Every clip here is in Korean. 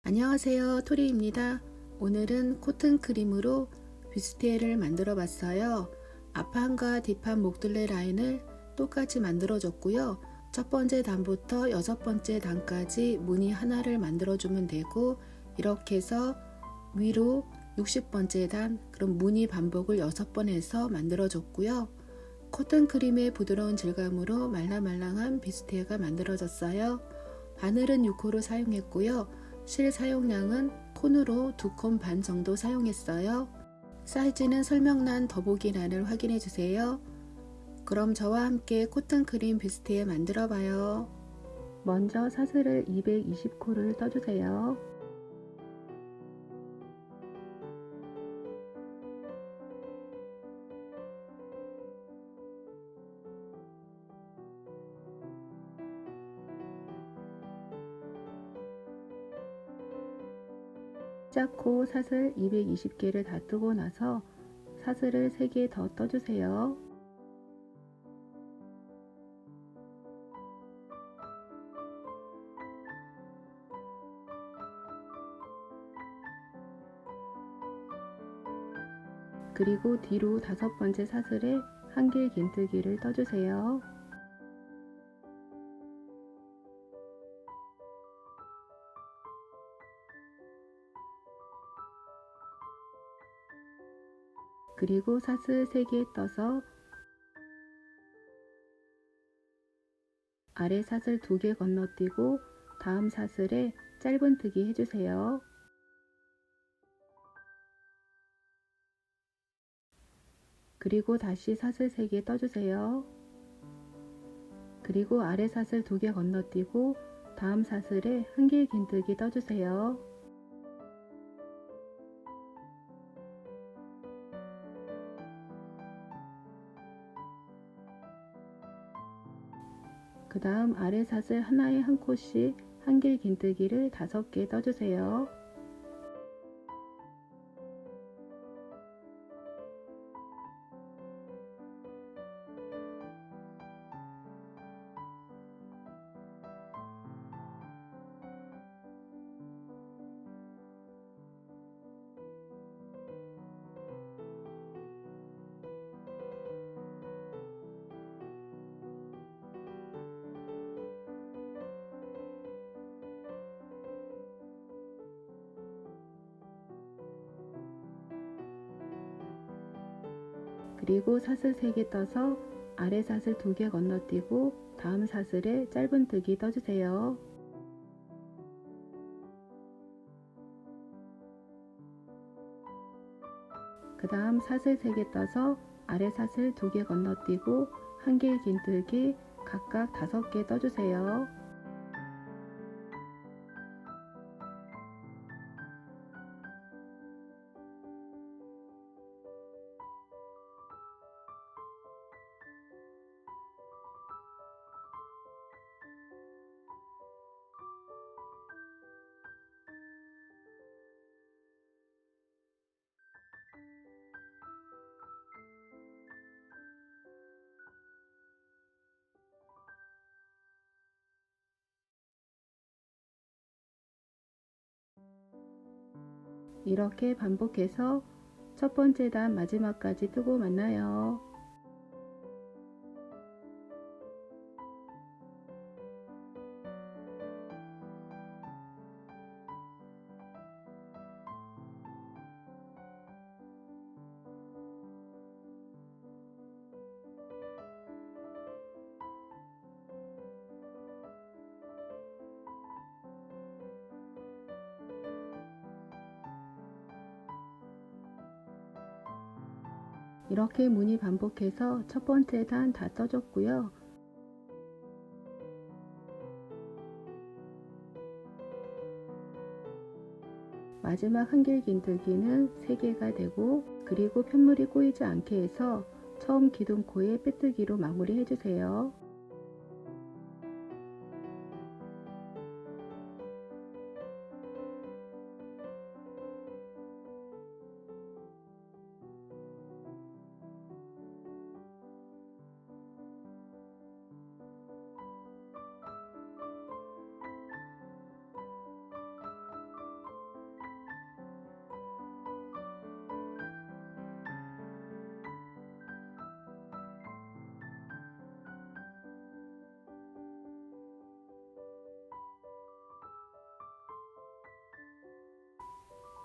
안녕하세요, 토리입니다. 오늘은 코튼 크림으로 뷰스티에를 만들어 봤어요. 앞판과 뒷판 목둘레 라인을 똑같이 만들어 줬고요. 첫 번째 단부터 여섯 번째 단까지 무늬 하나를 만들어 주면 되고, 이렇게 해서 위로 60번째 단, 그럼 무늬 반복을 6번 해서 만들어 줬고요. 코튼 크림의 부드러운 질감으로 말랑말랑한 뷰스티에가 만들어졌어요. 바늘은 6호로 사용했고요. 실 사용량은 콘으로 2콘 반 정도 사용했어요. 사이즈는 설명란 더보기란을 확인해 주세요. 그럼 저와 함께 코튼 크림 뷰스티에 만들어 봐요. 먼저 사슬을 220코를 떠주세요. 시작코 사슬 220개를 다 뜨고 나서 사슬을 3개 더 떠주세요. 그리고 뒤로 5번째 사슬에 한길 긴뜨기를 떠주세요. 그리고 사슬 3개 떠서 아래 사슬 2개 건너뛰고 다음 사슬에 짧은뜨기 해주세요. 그리고 다시 사슬 3개 떠주세요. 그리고 아래 사슬 2개 건너뛰고 다음 사슬에 한길 긴뜨기 떠주세요. 그 다음 아래 사슬 하나에 한 콧씩 한길 긴뜨기를 5개 떠주세요. 그리고 사슬 3개 떠서 아래 사슬 2개 건너뛰고 다음 사슬에 짧은뜨기 떠주세요. 그 다음 사슬 3개 떠서 아래 사슬 2개 건너뛰고 한길 긴뜨기 각각 5개 떠주세요. 이렇게 반복해서 첫 번째 단 마지막까지 뜨고 만나요. 이렇게 무늬 반복해서 첫 번째 단 다 떠줬고요. 마지막 한길 긴뜨기는 3개가 되고, 그리고 편물이 꼬이지 않게 해서 처음 기둥코에 빼뜨기로 마무리 해주세요.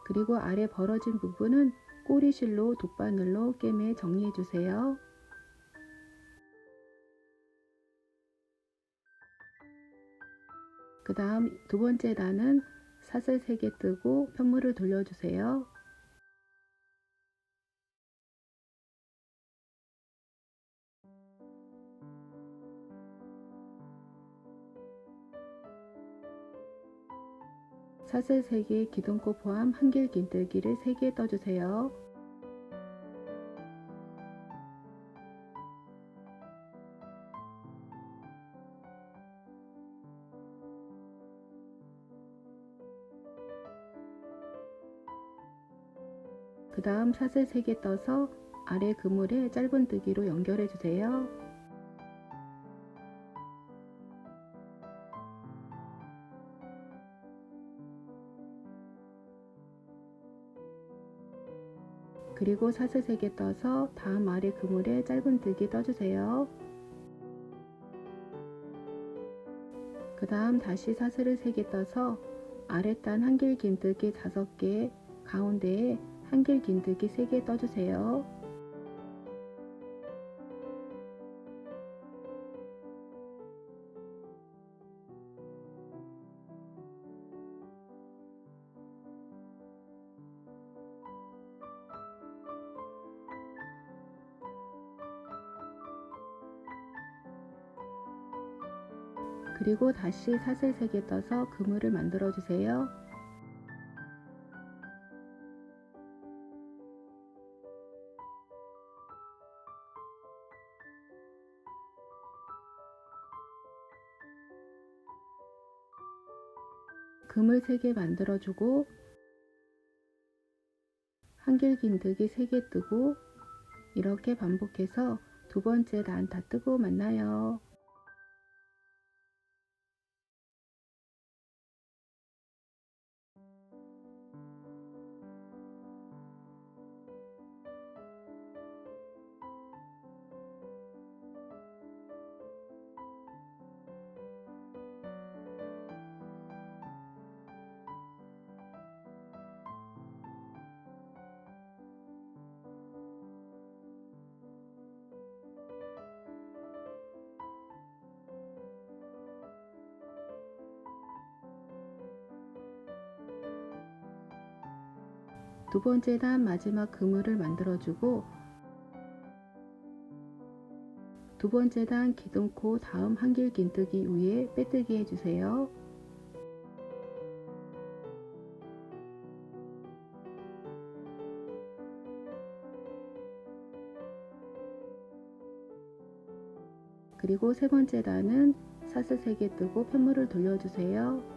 그리고 아래 벌어진 부분은 꼬리실로 돗바늘로 꿰매 정리해 주세요. 그 다음 두 번째 단은 사슬 3개 뜨고 편물을 돌려주세요. 사슬 3개 기둥코 포함 한길 긴뜨기를 3개 떠주세요. 그 다음 사슬 3개 떠서 아래 그물에 짧은뜨기로 연결해 주세요. 그리고 사슬 3개 떠서 다음 아래 그물에 짧은뜨기 떠주세요. 그 다음 다시 사슬을 3개 떠서 아랫단 한길 긴뜨기 5개, 가운데에 한길 긴뜨기 3개 떠주세요. 그리고 다시 사슬 3개 떠서 그물을 만들어 주세요. 그물 3개 만들어 주고 한길 긴뜨기 3개 뜨고 이렇게 반복해서 두 번째 단 다 뜨고 만나요. 두 번째 단 마지막 그물을 만들어 주고 두 번째 단 기둥코 다음 한길 긴뜨기 위에 빼뜨기 해주세요. 그리고 세 번째 단은 사슬 3개 뜨고 편물을 돌려주세요.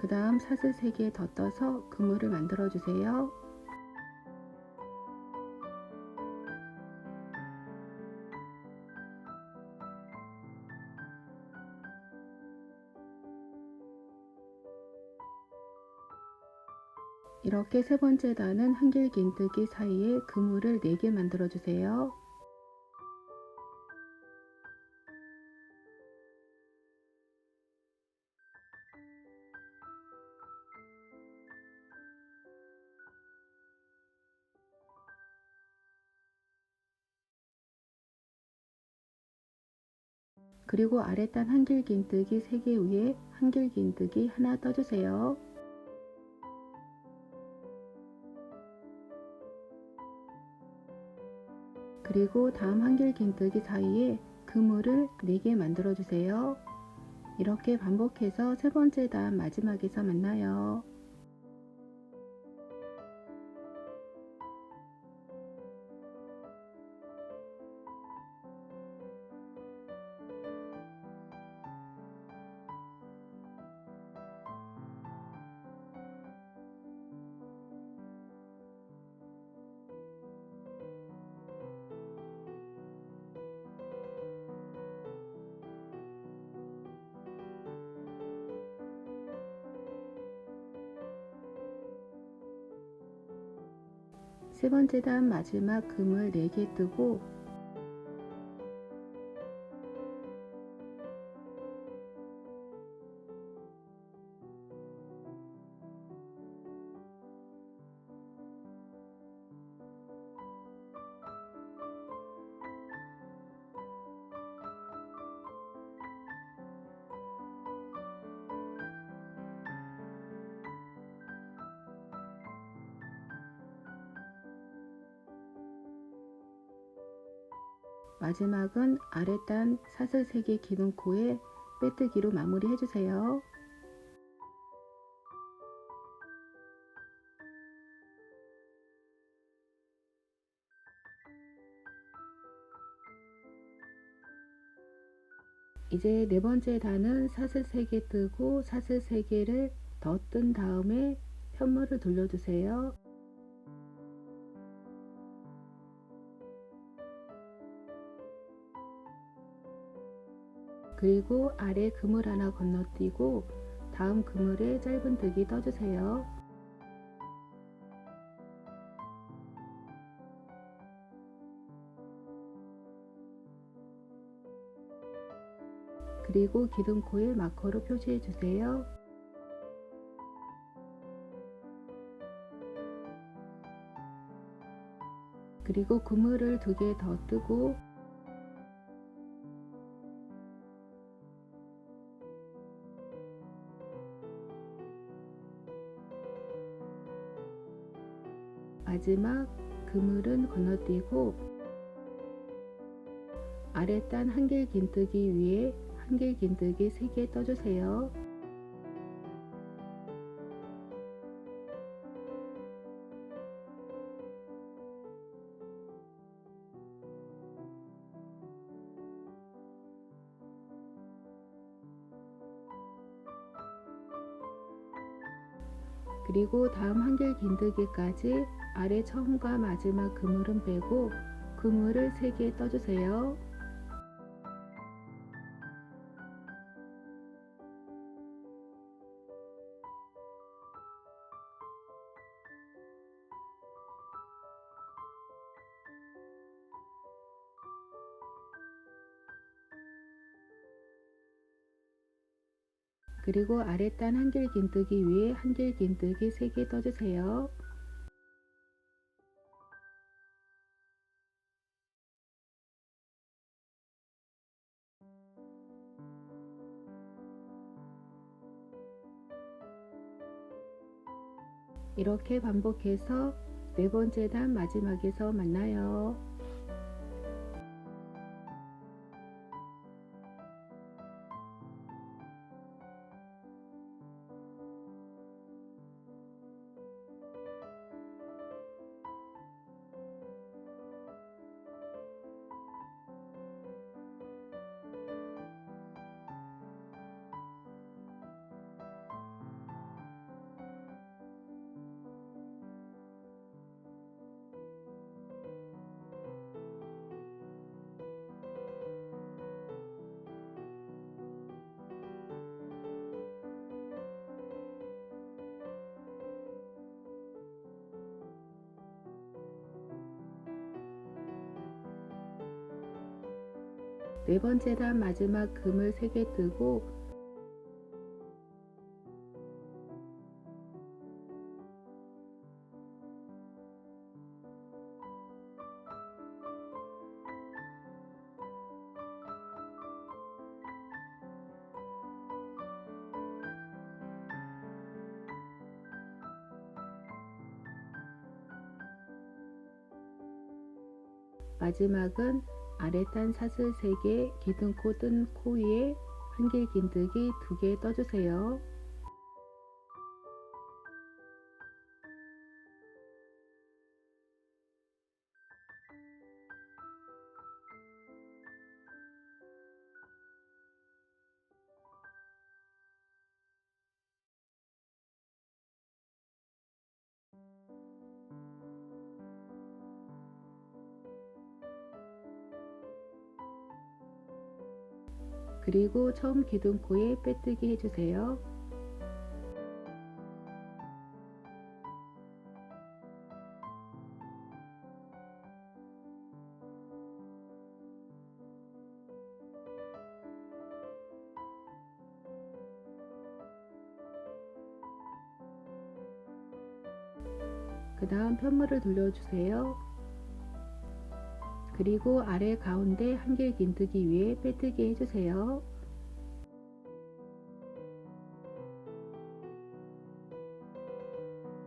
그 다음 사슬 3개 더 떠서 그물을 만들어 주세요. 이렇게 세 번째 단은 한길 긴뜨기 사이에 그물을 4개 만들어 주세요. 그리고 아랫단 한길 긴뜨기 3개 위에 한길 긴뜨기 하나 떠주세요. 그리고 다음 한길 긴뜨기 사이에 그물을 4개 만들어 주세요. 이렇게 반복해서 세 번째 단 마지막에서 만나요. 세 번째 단 마지막 금을 4개 뜨고 마지막은 아랫단 사슬 3개 기둥 코에 빼뜨기로 마무리 해주세요. 이제 네 번째 단은 사슬 3개 뜨고 사슬 3개를 더 뜬 다음에 편물을 돌려주세요. 그리고 아래 그물 하나 건너뛰고 다음 그물에 짧은뜨기 떠주세요. 그리고 기둥코에 마커로 표시해 주세요. 그리고 그물을 2개 더 뜨고 마지막 그물은 건너뛰고 아랫단 한길 긴뜨기 위에 한길 긴뜨기 3개 떠주세요. 그리고 다음 한길 긴뜨기까지 아래 처음과 마지막 그물은 빼고 그물을 3개 떠주세요. 그리고 아랫단 한길 긴뜨기 위에 한길 긴뜨기 3개 떠주세요. 이렇게 반복해서 네 번째 단 마지막에서 만나요. 네 번째 단 마지막 금을 3개 뜨고 마지막은 아랫단 사슬 3개 기둥코 뜬 코 위에 한길 긴뜨기 2개 떠주세요. 그리고 처음 기둥코에 빼뜨기 해주세요. 그 다음 편물을 돌려주세요. 그리고 아래 가운데 한길 긴뜨기 위에 빼뜨기 해주세요.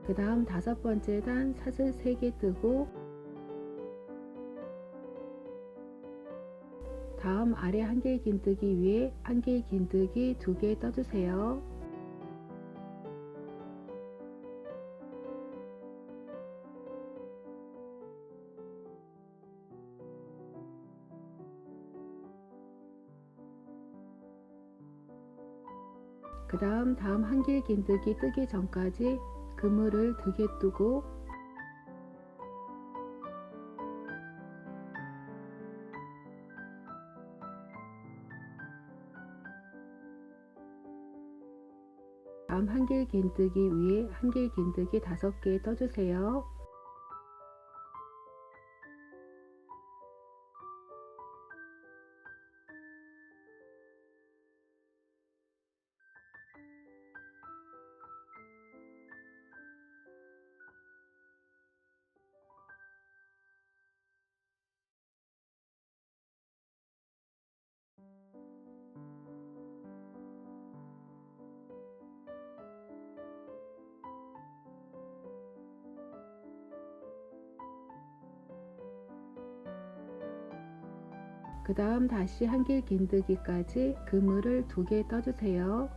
그 다음 5번째 단 사슬 3개 뜨고 다음 아래 한길 긴뜨기 위에 한길 긴뜨기 2개 떠주세요. 그 다음 한길 긴뜨기 뜨기 전까지 그물을 2개 뜨고 다음 한길 긴뜨기 위에 한길 긴뜨기 5개 떠주세요. 그 다음 다시 한길 긴뜨기까지 그물을 2개 떠주세요.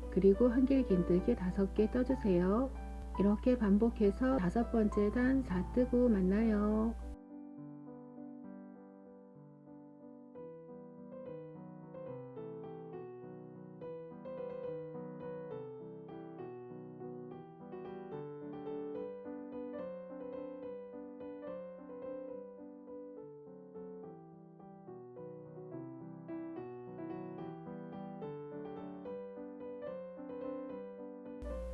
그리고 한길 긴뜨기 5개 떠주세요. 이렇게 반복해서 5번째 단 4뜨고 만나요.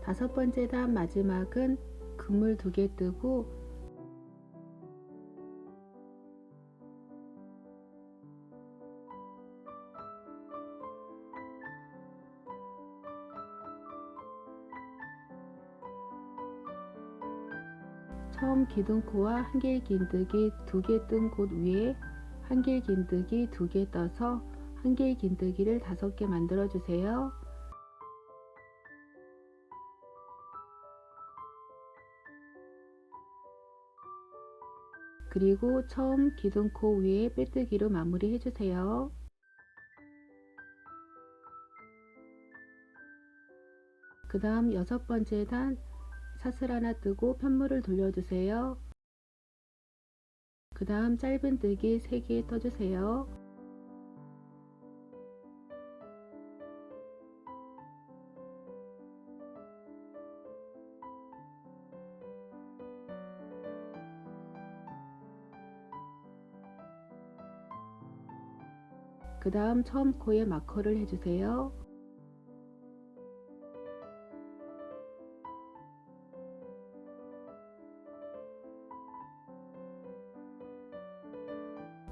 다섯 번째 단 마지막은 그물 2개 뜨고 처음 기둥코와 한길 긴뜨기 2개 뜬 곳 위에 한길 긴뜨기 2개 떠서 한길 긴뜨기를 5개 만들어 주세요. 그리고 처음 기둥코 위에 빼뜨기로 마무리 해주세요. 그 다음 6번째 단 사슬 하나 뜨고 편물을 돌려주세요. 그 다음 짧은뜨기 3개 떠주세요. 그 다음 처음 코에 마커를 해주세요.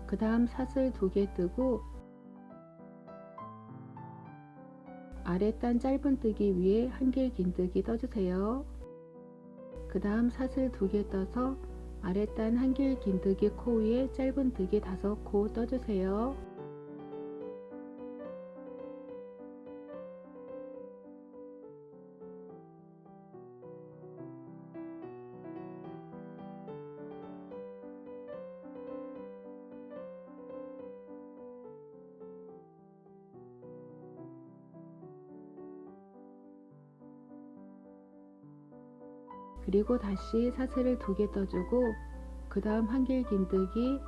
그 다음 사슬 2개 뜨고 아랫단 짧은뜨기 위에 한길 긴뜨기 떠주세요. 그 다음 사슬 2개 떠서 아랫단 한길 긴뜨기 코 위에 짧은뜨기 5코 떠주세요. 그리고 다시 사슬을 2개 떠주고 그 다음 한길 긴뜨기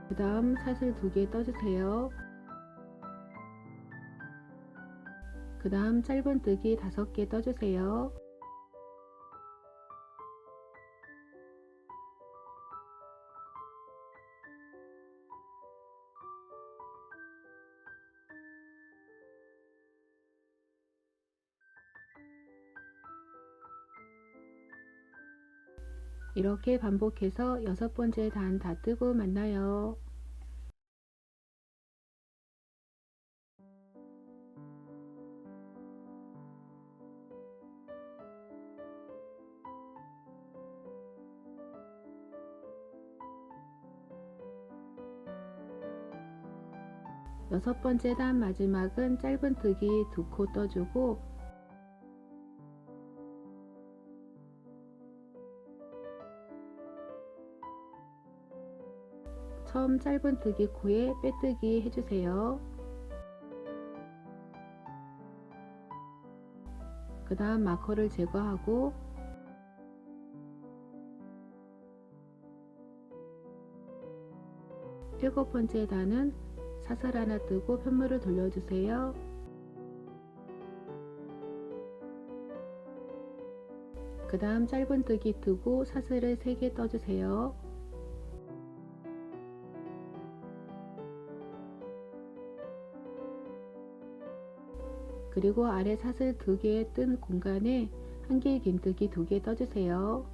그 다음 사슬 2개 떠주세요. 그 다음 짧은뜨기 5개 떠주세요. 이렇게 반복해서 6번째 단 다 뜨고 만나요. 여섯 번째 단 마지막은 짧은뜨기 2코 떠주고 처음 짧은뜨기 코에 빼뜨기 해주세요. 그 다음 마커를 제거하고 일곱 번째 단은 사슬 하나 뜨고 편물을 돌려주세요. 그 다음 짧은뜨기 뜨고 사슬을 3개 떠주세요. 그리고 아래 사슬 2개 뜬 공간에 한길 긴뜨기 2개 떠주세요.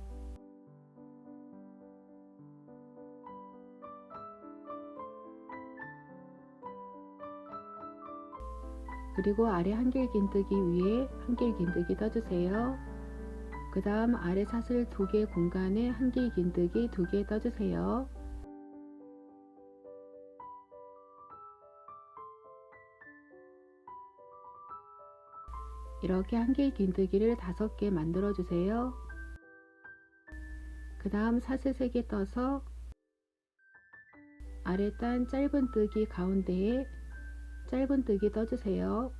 그리고 아래 한길 긴뜨기 위에 한길 긴뜨기 떠주세요. 그 다음 아래 사슬 2개 공간에 한길 긴뜨기 2개 떠주세요. 이렇게 한길 긴뜨기를 5개 만들어 주세요. 그 다음 사슬 3개 떠서 아래 단 짧은뜨기 가운데에 짧은뜨기 떠주세요.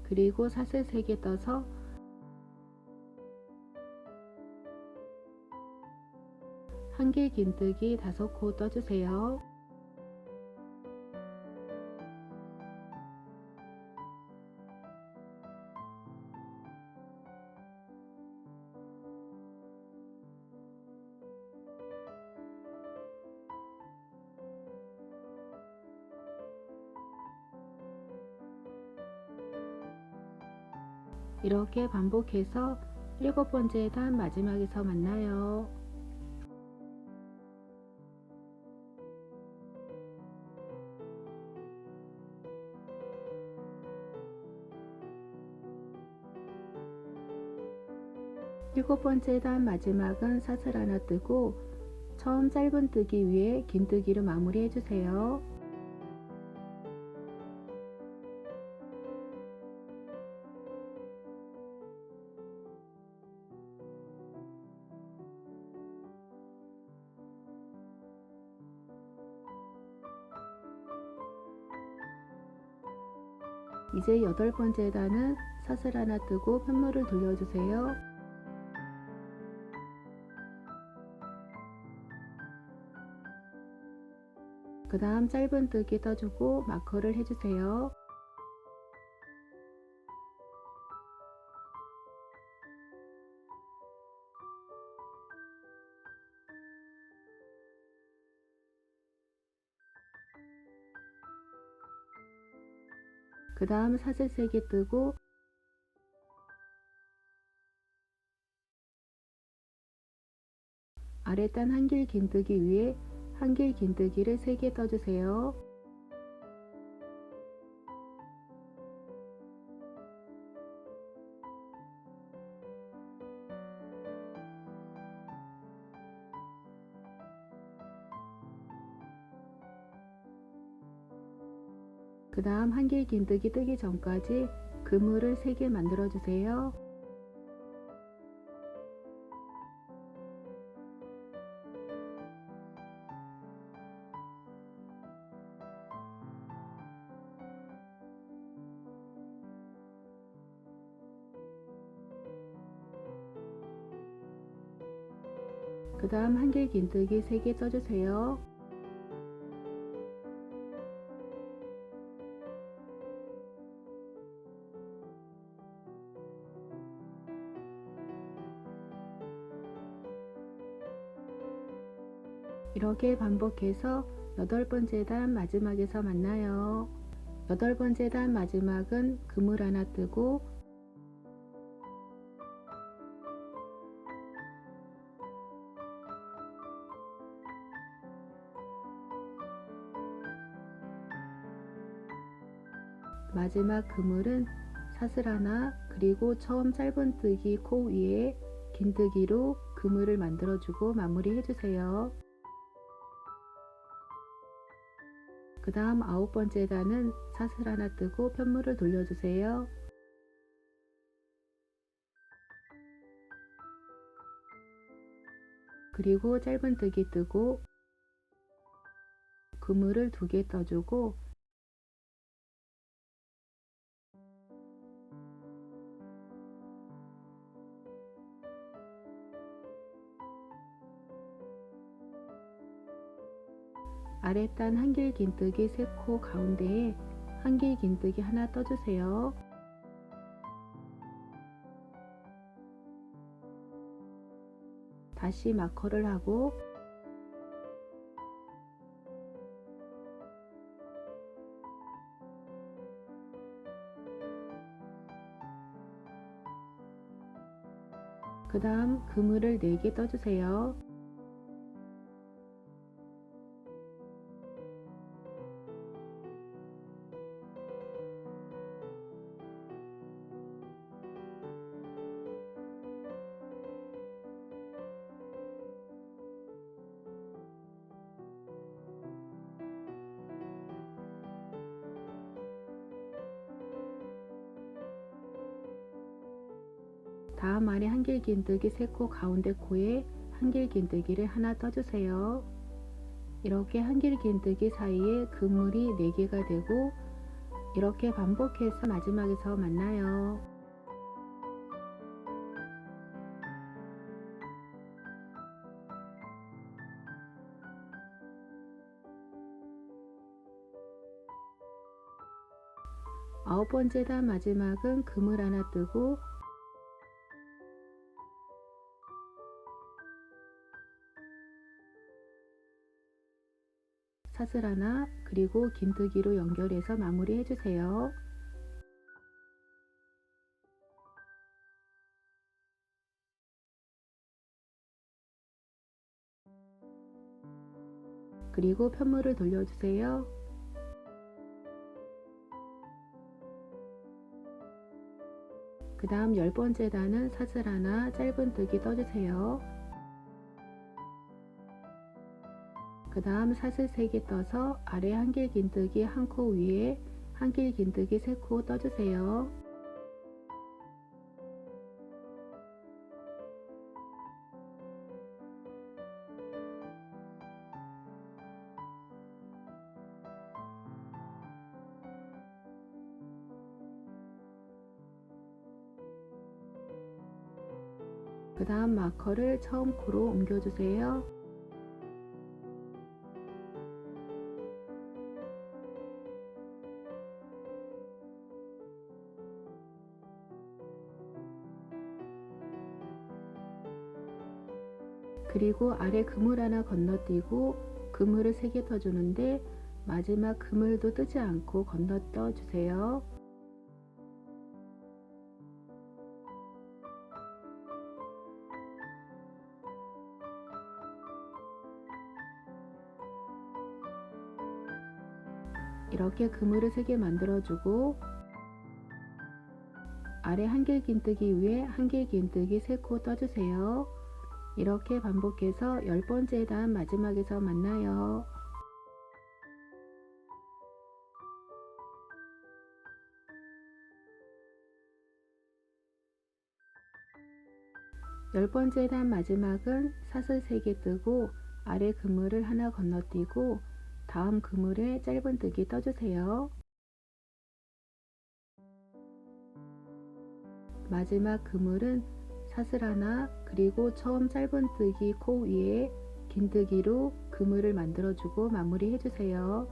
그리고 사슬 3개 떠서 한길 긴뜨기 5코 떠주세요. 이렇게 반복해서 7번째 단 마지막에서 만나요. 일곱 번째 단 마지막은 사슬 하나 뜨고 처음 짧은뜨기 위에 긴뜨기로 마무리 해주세요. 이제 8번째 단은 사슬 하나 뜨고 편물을 돌려주세요. 그 다음 짧은뜨기 떠주고 마커를 해주세요. 그 다음 사슬 3개 뜨고 아랫단 한길 긴뜨기 위에 한길 긴뜨기를 3개 떠주세요. 그 다음 한길 긴뜨기 뜨기 전까지 그물을 3개 만들어 주세요. 그 다음 한길 긴뜨기 3개 떠주세요. 이렇게 반복해서 8번째 단 마지막에서 만나요. 8번째 단 마지막은 그물 하나 뜨고 마지막 그물은 사슬 하나 그리고 처음 짧은뜨기 코 위에 긴뜨기로 그물을 만들어주고 마무리 해주세요. 그 다음 9번째 단은 사슬 하나 뜨고 편물을 돌려주세요. 그리고 짧은뜨기 뜨고 그물을 2개 떠주고 아랫단 한길 긴뜨기 3코 가운데에 한길 긴뜨기 하나 떠주세요. 다시 마커를 하고 그 다음 그물을 4개 떠주세요. 다음 아래 한길 긴뜨기 3코 가운데 코에 한길 긴뜨기를 하나 떠주세요. 이렇게 한길 긴뜨기 사이에 그물이 4개가 되고 이렇게 반복해서 마지막에서 만나요. 아홉 번째 단 마지막은 그물 하나 뜨고 사슬 하나 그리고 긴뜨기로 연결해서 마무리 해주세요. 그리고 편물을 돌려주세요. 그 다음 10번째 단은 사슬 하나 짧은뜨기 떠주세요. 그 다음 사슬 3개 떠서 아래 한길 긴뜨기 1코 위에 한길 긴뜨기 3코 떠주세요. 그 다음 마커를 처음 코로 옮겨주세요. 그리고 아래 그물 하나 건너뛰고 그물을 3개 떠주는데 마지막 그물도 뜨지 않고 건너떠 주세요. 이렇게 그물을 3개 만들어주고 아래 한길 긴뜨기 위에 한길 긴뜨기 3코 떠주세요. 이렇게 반복해서 10번째 단 마지막에서 만나요. 10번째 단 마지막은 사슬 3개 뜨고 아래 그물을 하나 건너뛰고 다음 그물에 짧은뜨기 떠주세요. 마지막 그물은 사슬 하나 그리고 처음 짧은뜨기 코 위에 긴뜨기로 그물을 만들어주고 마무리 해주세요.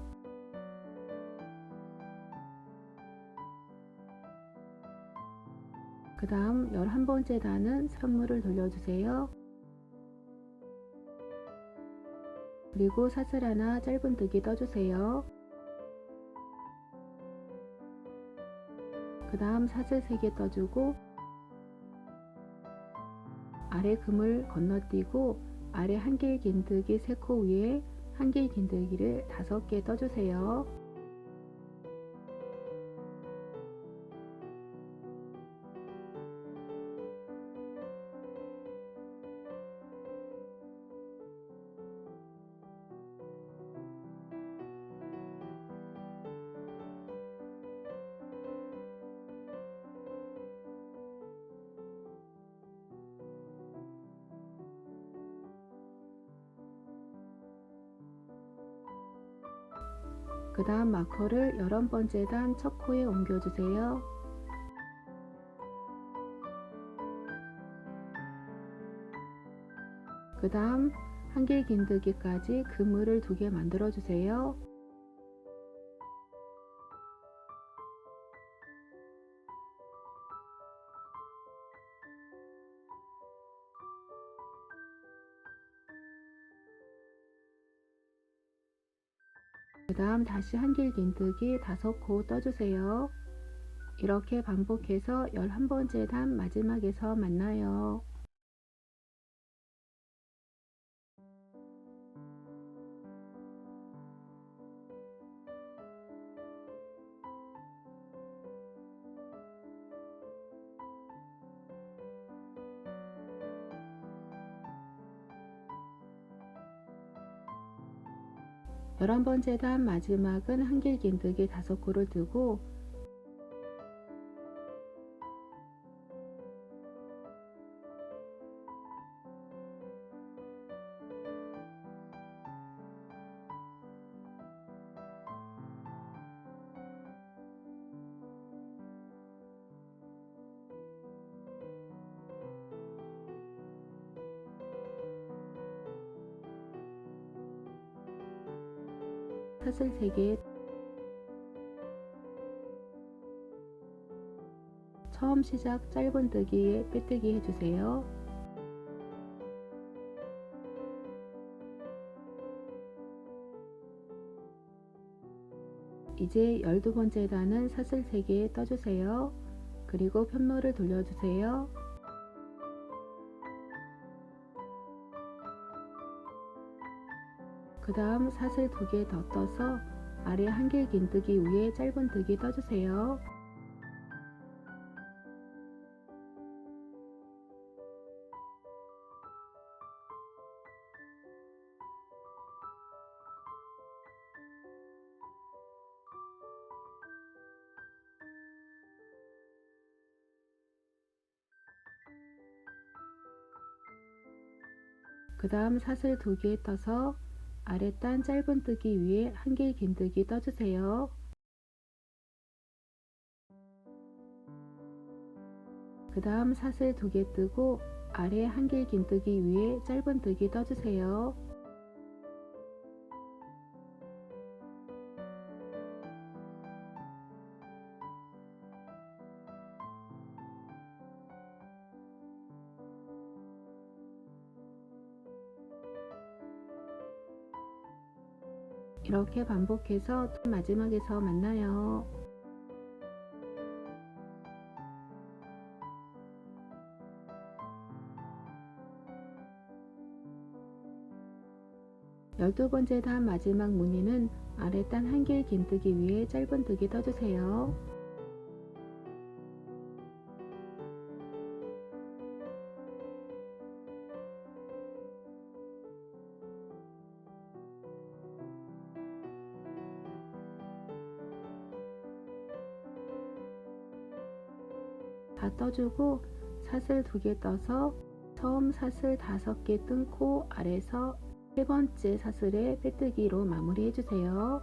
그 다음 11번째 단은 편물을 돌려주세요. 그리고 사슬 하나 짧은뜨기 떠주세요. 그 다음 사슬 3개 떠주고 아래 금을 건너뛰고 아래 한길 긴뜨기 3코 위에 한길 긴뜨기를 5개 떠주세요. 그 다음 마커를 11번째 단 첫 코에 옮겨주세요. 그 다음 한길 긴뜨기까지 그물을 2개 만들어 주세요. 그 다음 다시 한길 긴뜨기 5코 떠주세요. 이렇게 반복해서 11번째 단 마지막에서 만나요. 열한 번째 단 마지막은 한길 긴뜨기 5코를 뜨고 사슬 3개 처음 시작 짧은뜨기에 빼뜨기 해주세요. 이제 12번째 단은 사슬 3개 떠주세요. 그리고 편물을 돌려주세요. 그 다음 사슬 2개 더 떠서 아래 한길 긴뜨기 위에 짧은뜨기 떠주세요. 그 다음 사슬 2개 떠서 아랫단 짧은뜨기 위에 한길 긴뜨기 떠주세요. 그 다음 사슬 2개 뜨고 아래 한길 긴뜨기 위에 짧은뜨기 떠주세요. 이렇게 반복해서 마지막에서 만나요. 열두 번째 단 마지막 무늬는 아랫단 한길 긴뜨기 위에 짧은뜨기 떠주세요. 다 떠주고 사슬 2개 떠서 처음 사슬 5개 뜬 코 아래서 3번째 사슬에 빼뜨기로 마무리 해주세요.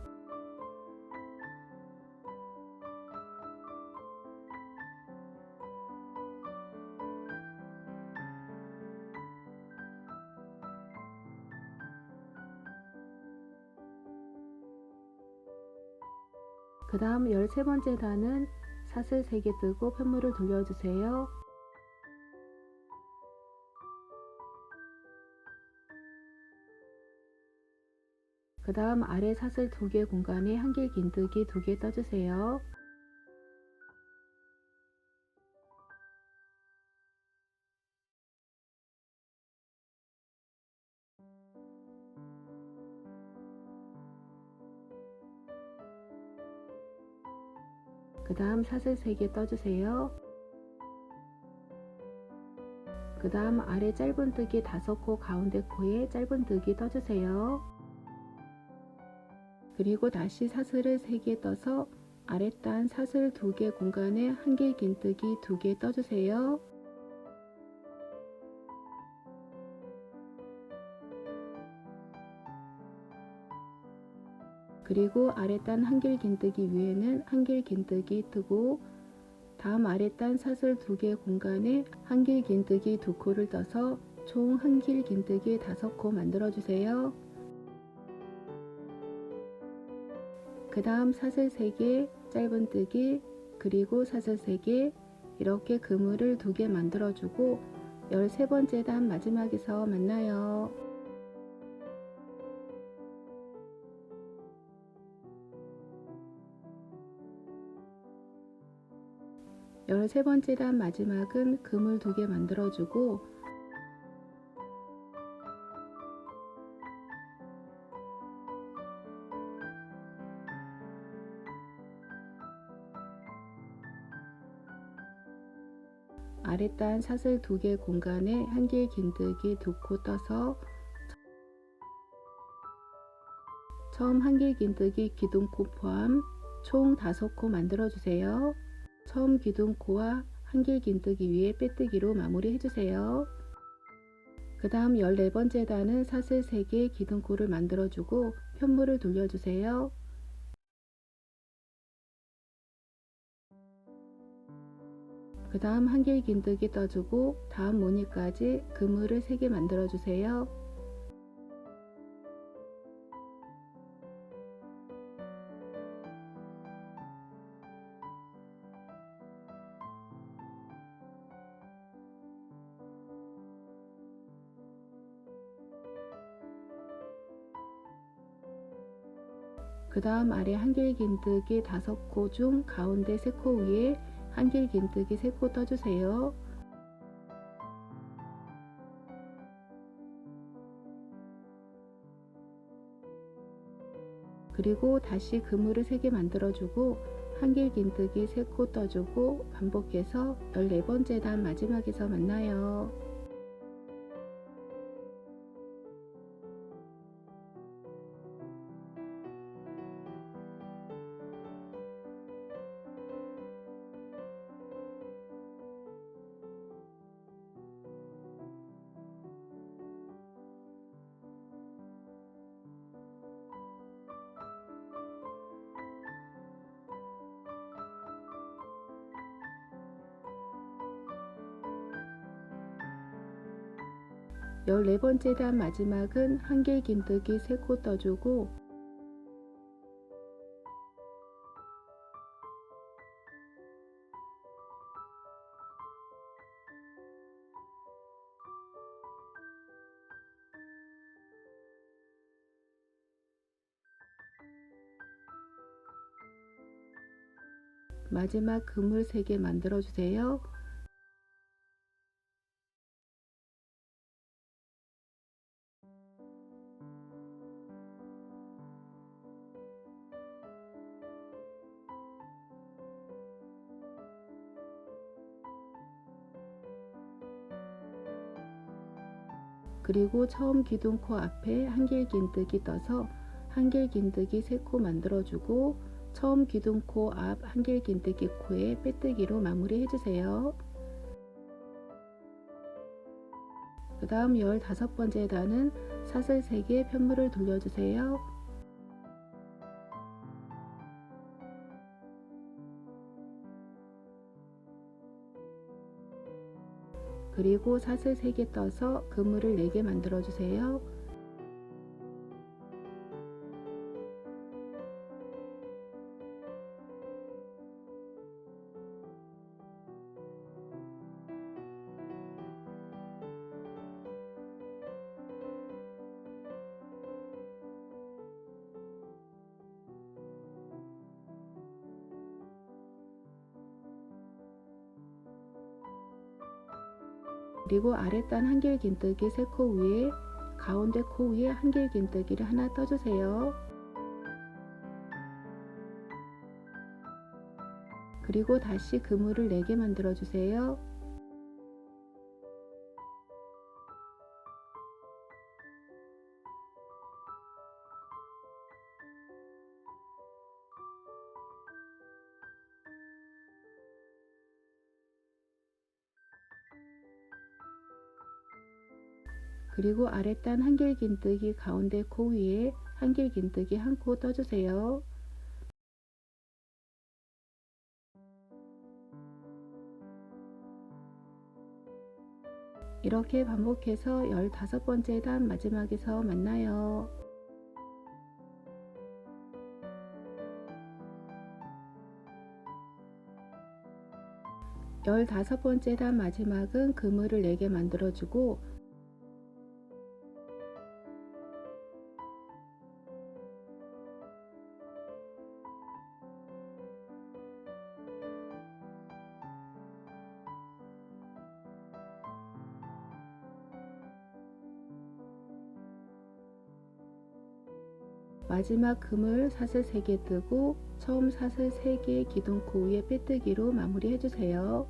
그 다음 13번째 단은 사슬 3개 뜨고 편물을 돌려주세요. 그 다음 아래 사슬 2개 공간에 한길 긴뜨기 2개 떠주세요. 그 다음 사슬 3개 떠주세요. 그 다음 아래 짧은뜨기 5코 가운데 코에 짧은뜨기 떠주세요. 그리고 다시 사슬을 3개 떠서 아랫단 사슬 2개 공간에 한길 긴뜨기 2개 떠주세요. 그리고 아랫단 한길 긴뜨기 위에는 한길 긴뜨기 뜨고 다음 아랫단 사슬 2개 공간에 한길 긴뜨기 2코를 떠서 총 한길 긴뜨기 5코 만들어 주세요. 그 다음 사슬 3개 짧은뜨기 그리고 사슬 3개 이렇게 그물을 2개 만들어 주고 13번째 단 마지막에서 만나요. 13번째 단 마지막은 그물 2개 만들어 주고 아랫단 사슬 2개 공간에 한길 긴뜨기 2코 떠서 처음 한길 긴뜨기 기둥코 포함 총 5코 만들어 주세요. 처음 기둥코와 한길 긴뜨기 위에 빼뜨기로 마무리 해주세요. 그 다음 14번째 단은 사슬 3개 기둥코를 만들어 주고 편물을 돌려주세요. 그 다음 한길 긴뜨기 떠주고 다음 무늬까지 그물을 3개 만들어 주세요. 그 다음 아래 한길 긴뜨기 5코 중 가운데 3코 위에 한길 긴뜨기 3코 떠주세요. 그리고 다시 그물을 3개 만들어 주고 한길 긴뜨기 3코 떠주고 반복해서 14번째 단 마지막에서 만나요. 14번째 단 마지막은 한길 긴뜨기 3코 떠주고 마지막 그물 3개 만들어 주세요. 그리고 처음 기둥코 앞에 한길 긴뜨기 떠서 한길 긴뜨기 3코 만들어 주고 처음 기둥코 앞 한길 긴뜨기 코에 빼뜨기로 마무리 해주세요. 그 다음 15번째 단은 사슬 3개 편물을 돌려주세요. 그리고 사슬 3개 떠서 그물을 4개 만들어 주세요. 그리고 아랫단 한길 긴뜨기 3코 위에 가운데 코 위에 한길 긴뜨기를 하나 떠주세요. 그리고 다시 그물을 4개 만들어 주세요. 그리고 아랫단 한길긴뜨기 가운데 코 위에 한길긴뜨기 1코 떠주세요. 이렇게 반복해서 15번째 단 마지막에서 만나요. 15번째 단 마지막은 그물을 4개 만들어주고 마지막 그물 사슬 3개 뜨고 처음 사슬 3개 기둥코 위에 빼뜨기로 마무리 해주세요.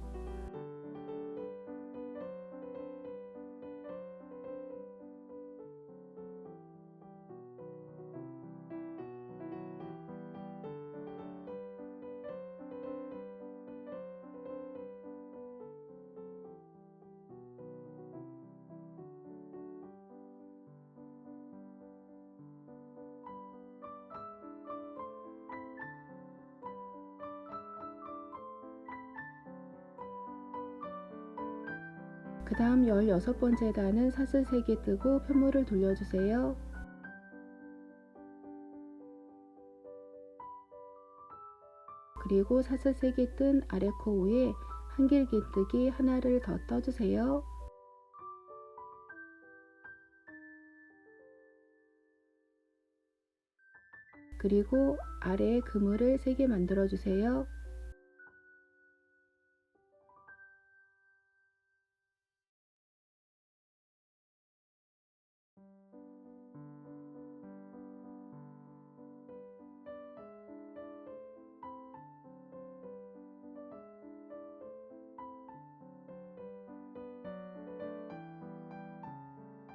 그 다음 16번째 단은 사슬 3개 뜨고 편물을 돌려주세요. 그리고 사슬 3개 뜬 아래 코 위에 한길긴뜨기 하나를 더 떠주세요. 그리고 아래에 그물을 3개 만들어 주세요.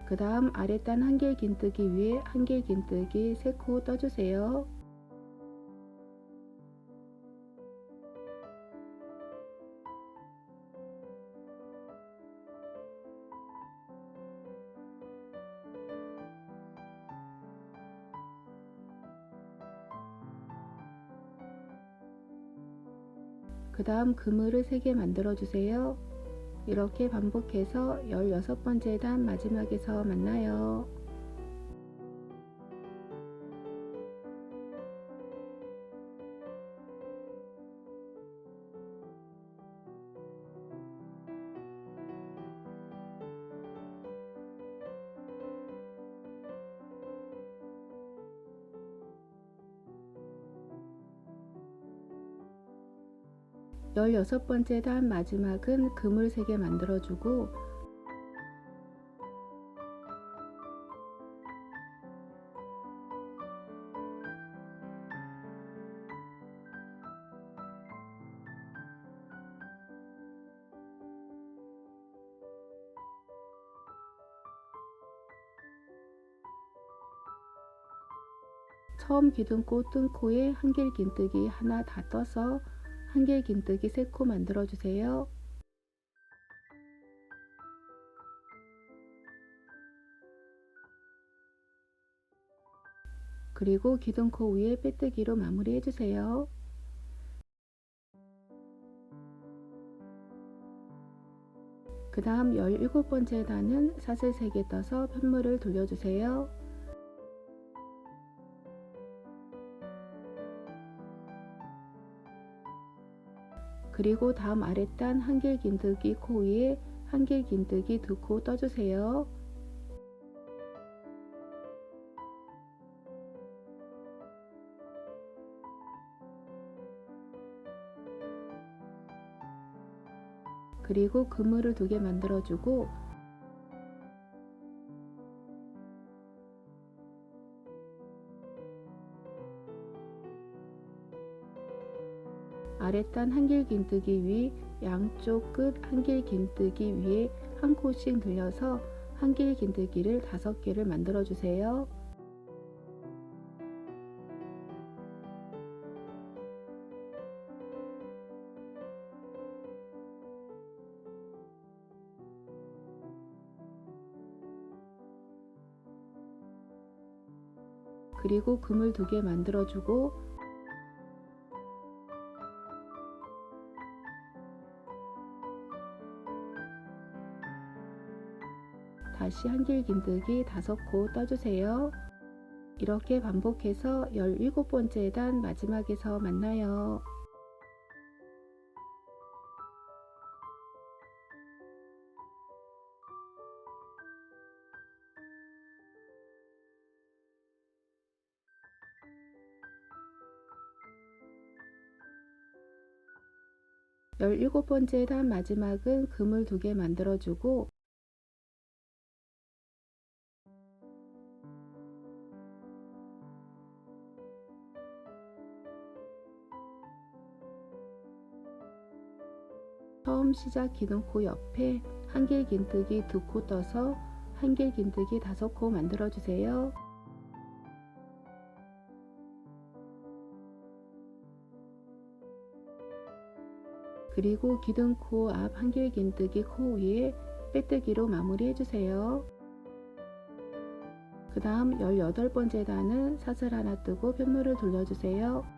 그 다음 아랫단 한길긴뜨기 위에 한길긴뜨기 3코 떠주세요. 그 다음 그물을 3개 만들어 주세요. 이렇게 반복해서 16번째 단 마지막에서 만나요. 열여섯 번째 단 마지막은 그물 3개 만들어주고 처음 기둥코 뜬 코에 한길긴뜨기 하나 다 떠서 한길긴뜨기 3코 만들어 주세요. 그리고 기둥코 위에 빼뜨기로 마무리 해주세요. 그 다음 17번째 단은 사슬 3개 떠서 편물을 돌려주세요. 그리고 다음 아랫단 한길긴뜨기 코 위에 한길긴뜨기 2코 떠주세요. 그리고 그물을 2개 만들어주고 아랫단 한길긴뜨기 위 양쪽 끝 한길긴뜨기 위에 한 코씩 늘려서 한길긴뜨기를 5개를 만들어 주세요. 그리고 그물 2개 만들어 주고 다시 한길긴뜨기 5코 떠주세요. 이렇게 반복해서 17번째 단 마지막에서 만나요. 열일곱 번째 단 마지막은 그물 2개 만들어 주고 처음 시작 기둥코 옆에 한길긴뜨기 2코 떠서 한길긴뜨기 5코 만들어 주세요. 그리고 기둥코 앞 한길긴뜨기 코 위에 빼뜨기로 마무리해 주세요. 그 다음 18번째 단은 사슬 하나 뜨고 편물을 돌려주세요.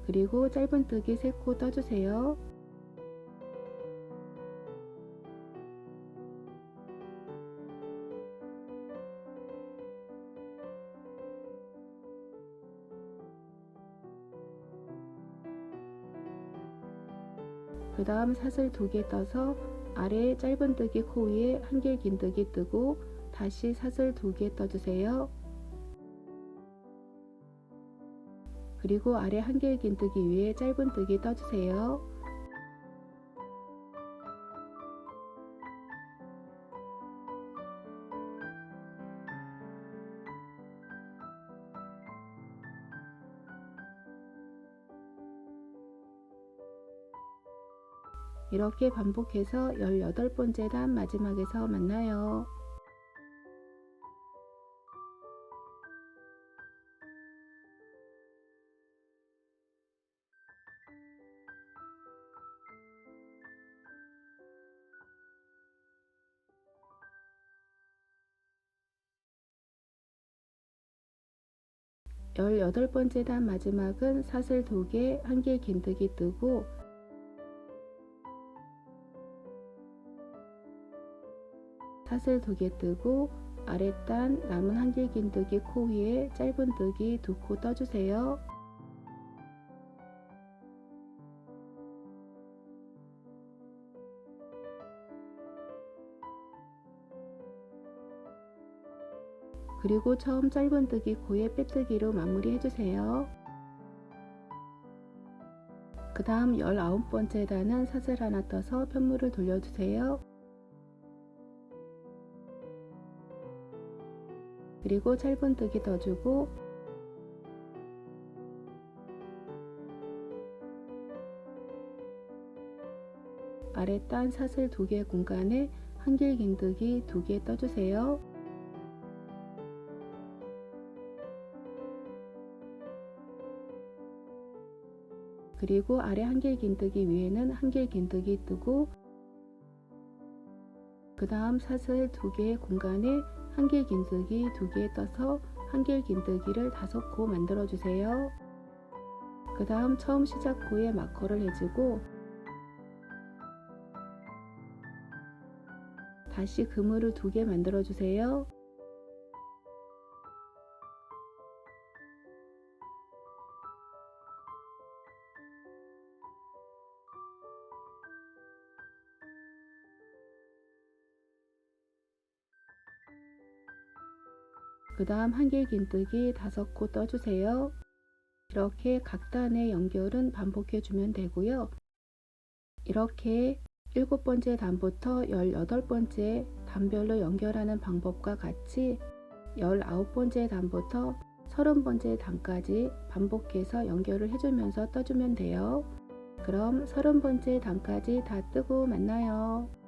그리고 짧은뜨기 3코 떠주세요. 그 다음 사슬 2개 떠서 아래 짧은뜨기 코 위에 한길긴뜨기 뜨고 다시 사슬 2개 떠주세요. 그리고 아래 한길긴뜨기 위에 짧은뜨기 떠주세요. 이렇게 반복해서 18번째 단 마지막에서 만나요. 열여덟 번째 단 마지막은 사슬 2개 한길긴뜨기 뜨고 사슬 2개 뜨고 아랫단 남은 한길긴뜨기 코 위에 짧은뜨기 2코 떠주세요. 그리고 처음 짧은뜨기 코에 빼뜨기로 마무리 해주세요. 그 다음 19번째 단은 사슬 하나 떠서 편물을 돌려주세요. 그리고 짧은뜨기 떠주고 아랫단 사슬 2개 공간에 한길긴뜨기 2개 떠주세요. 그리고 아래 한길긴뜨기 위에는 한길긴뜨기 뜨고 그 다음 사슬 2개 공간에 한길긴뜨기 2개 떠서 한길긴뜨기를 5코 만들어 주세요. 그 다음 처음 시작 코에 마커를 해주고 다시 그물을 2개 만들어 주세요. 그 다음 한길긴뜨기 5코 떠주세요. 이렇게 각 단의 연결은 반복해 주면 되고요. 이렇게 7번째 단부터 18번째 단별로 연결하는 방법과 같이 19번째 단부터 30번째 단까지 반복해서 연결을 해주면서 떠주면 돼요. 그럼 30번째 단까지 다 뜨고 만나요.